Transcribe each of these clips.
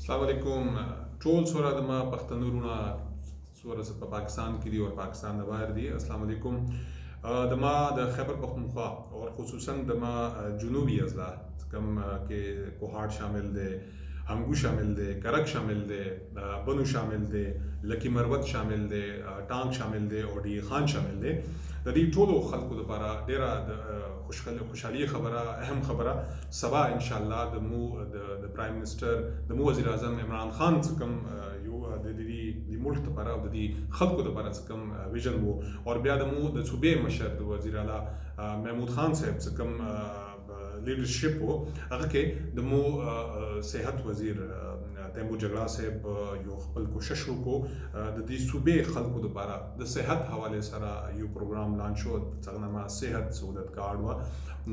अस्सलाम वालेकुम ټول سوره د ما پښتنورونه سوره په پاکستان کې دي او پاکستان د بهر دي. السلام علیکم. د ما د خیبر پختونخوا او خصوصا د ما جنوبی اضلاع کم کې کوهاټ شامل دي، هنګو شامل دي، کرک شامل دي، بنو شامل دي، لکی مروت شامل دي، ټانک شامل دي او ډی خان شامل دي. د دې ټولو خلکو لپاره ډیره خوشحالي خبره، اهم خبره، سبا ان شاء الله د پرایم منسٹر د وزیر اعظم عمران خان څخه یو د ملک لپاره او د خلکو لپاره څخه ویژن وو او بیا د صوبې مشر د وزیر اعلی محمود خان صاحب څخه لیډرشپ وو. هغه کې د صحت وزیر تیمور جګړه صاحب یو خپل کوشش وکړو د دې صوبې خلکو لپاره د صحت حواله سره یو پروګرام لانچ شو څنګه ما صحت سہولت کارت و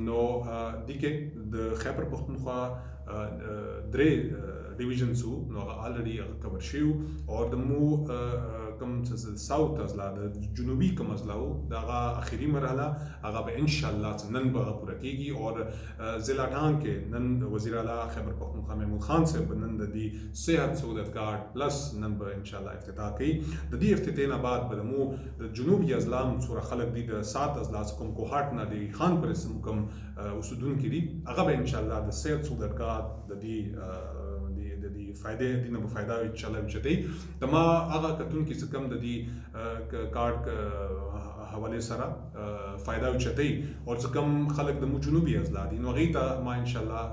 نو دغه د خیبر پختونخوا درې ډیویژنز نو الریډي کور شو او د کوم ساوث اضلاع د جنوبي کوم اضلاع دغه اخیری مرحله هغه به ان شاء الله نن به پوره کیږي او ضلع ټانک کې نن وزیر اعلی خیبر پختونخوا محمود خان صاحب نن د صحت سہولت کارت پلس نن به ان شاء الله افتتاح کوي. د دې افتتاح نه بعد به د جنوبي اضلاع څوره خلک دي د 7 اضلاع کوم کوهاټ نه دي خان پر اسم کوم اوسیدونکو دي هغه به ان شاء الله د صحت سہولت کارت د دې فائدې دینه په فائدہ ان شاء الله چته تما هغه کتون کې څه کم د دې کارت حواله سره فائدہ چته او څه کم خلک د جنوبي اضلاع دي نو غي ته ما ان شاء الله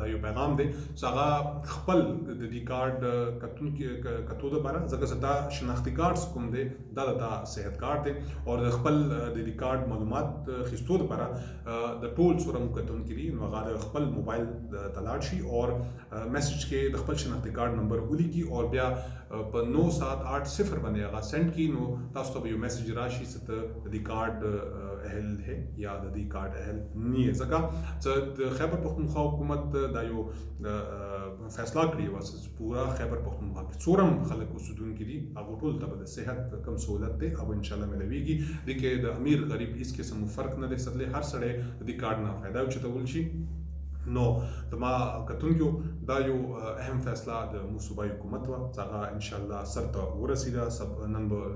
دا یو پیغام دی څنګه خپل د دې کارت کتون کې کتو د بارا ځکه ستا شناختی کارت کوم دی دا صحت کارت دی او د خپل د دې کارت معلومات خستو د بارا د ټول سره مکتون کړي نو هغه خپل موبایل تلاړ شي او میسج کې د خپل شناختی کارت نمبر ولیکي او بیا په 9780 باندې هغه سند کی نو تاسو ته یو میسج راشي ست د کارت اهل ہے یا د دې کارت اهل نه ځکه چې د خیبر پختونخوا حکومت دا یو فیصله کړی و چې پورا خیبر پختونخوا کې څورم خلک اوسیدونکي دي هغه ټول ته د صحت کم سہولت دی او ان شاء الله ملويږي د کې د امیر غریب هیڅ قسم فرق نه دی ستله هر سړی د کارت نه फायदा چتول شي نو دما کتونکو دا یو اهم فیصله د صوبایي حکومت و څنګه ان شاء الله سرته ورسیده سب نن به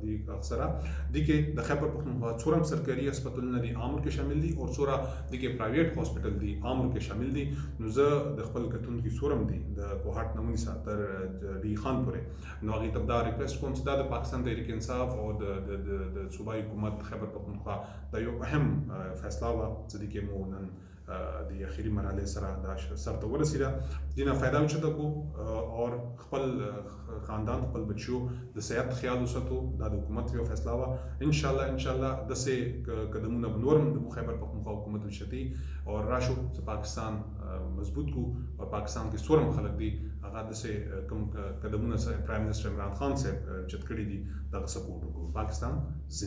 دی اکثره دغه د خیبر پختونخوا څورم سرکاري هسپتالونه دي امر کې شامل دي او څوره دغه پرایویټ هاسپټل دي امر کې شامل دي نو زه د خپل کتونکو څورم دي د کوهاټ نمونې ساتر ډی خان پورې نو هغه تبدا ریکوست کوم چې د پاکستان تحریک انصاف او د صوبایي حکومت خیبر پختونخوا دا یو اهم فیصله و چې دغه مو نن د اخیری مرحله سره دا سرته ورسیده دینه فائدہ چته کو او خپل خاندان خپل بچو د صحت خیال وساتو دا د حکومت یو فیصله و ان شاء الله د سه قدمونه بنورم د خیبر پختونخوا حکومت وشتي او راشو چې پاکستان مضبوط کو او پاکستان کې څورم خلک دي هغه د سه کوم قدمونه سره پرایم منسٹر عمران خان صاحب چت کړی دي دا سپورټ کو پاکستان زنده